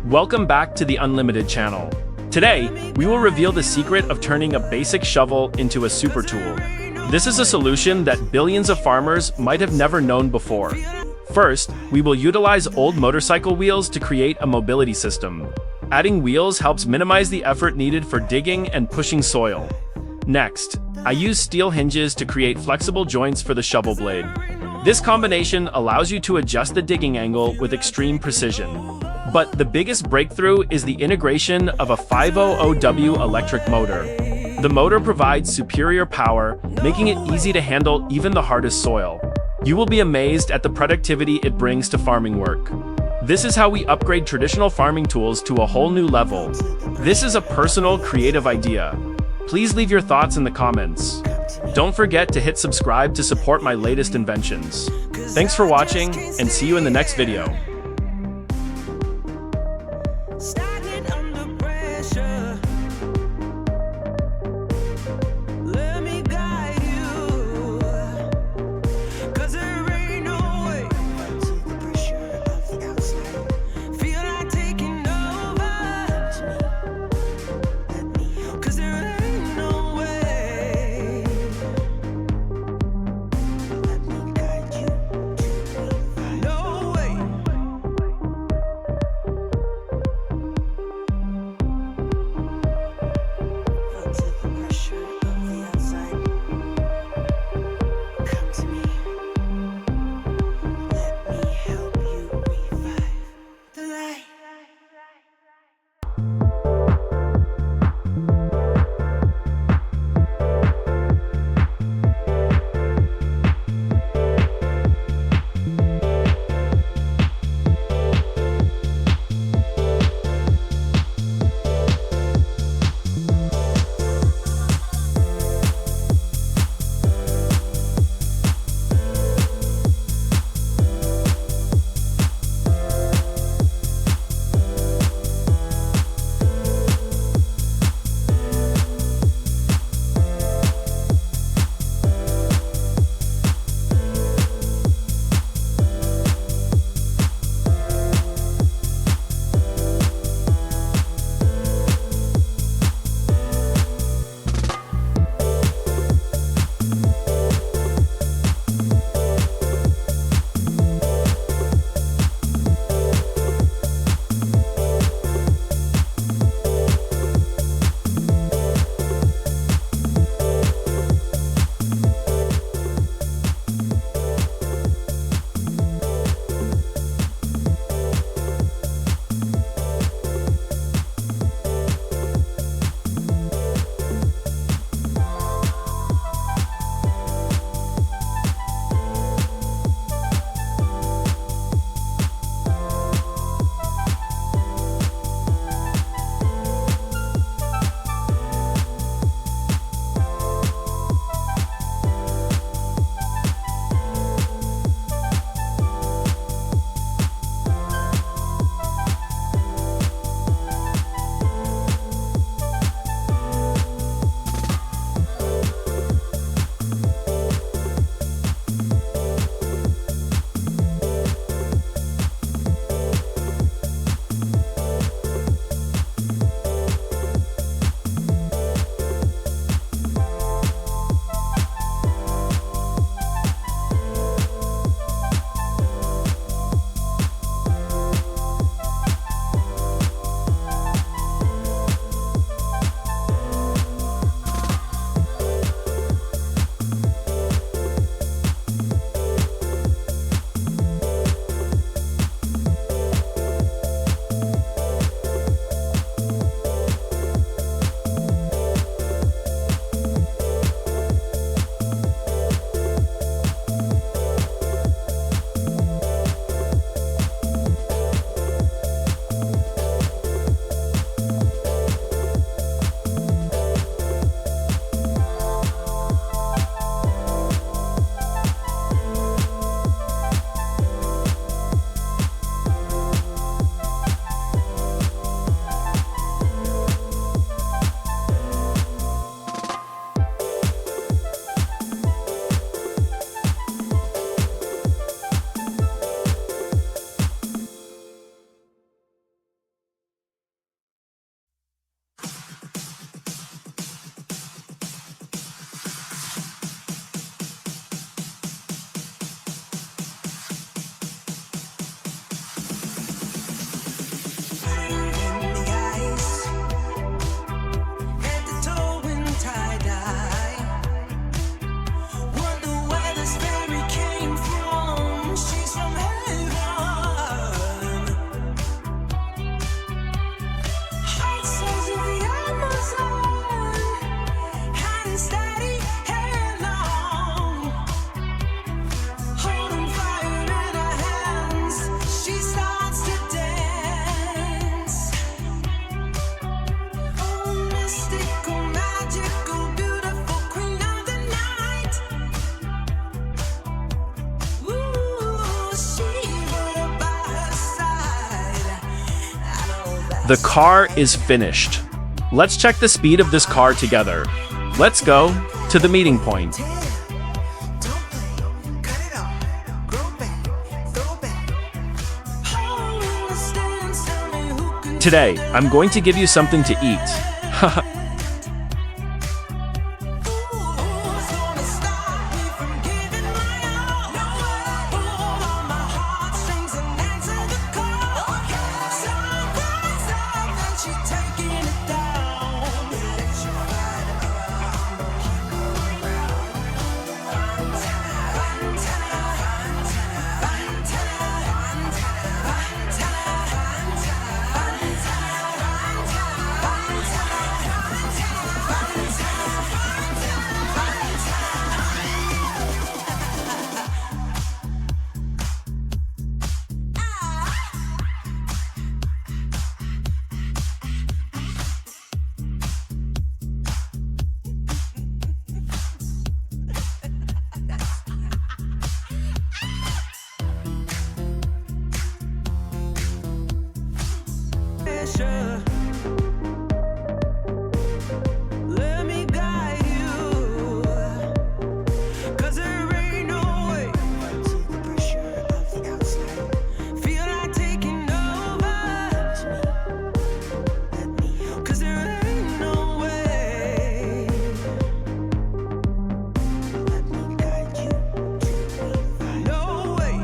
Welcome back to the Unlimited channel. Today, we will reveal the secret of turning a basic shovel into a super tool. This is a solution that billions of farmers might have never known before. First, we will utilize old motorcycle wheels to create a mobility system. Adding wheels helps minimize the effort needed for digging and pushing soil. Next, I use steel hinges to create flexible joints for the shovel blade. This combination allows you to adjust the digging angle with extreme precision. But the biggest breakthrough is the integration of a 500W electric motor. The motor provides superior power, making it easy to handle even the hardest soil. You will be amazed at the productivity it brings to farming work. This is how we upgrade traditional farming tools to a whole new level. This is a personal, creative idea. Please leave your thoughts in the comments. Don't forget to hit subscribe to support my latest inventions. Thanks for watching, and see you in the next video. The car is finished. Let's check the speed of this car together. Let's go to the meeting point. Today, I'm going to give you something to eat. Let me guide you, 'cause there ain't no way. The pressure of the outside, feel like taking over. 'Cause there ain't no way. Let me guide you to no way.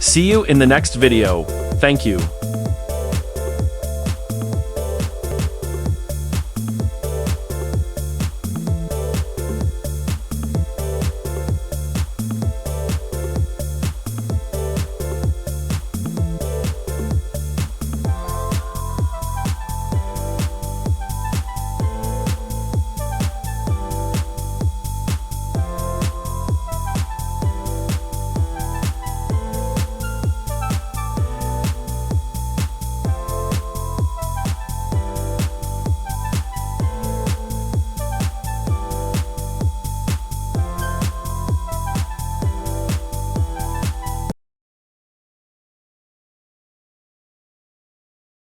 See you in the next video. Thank you.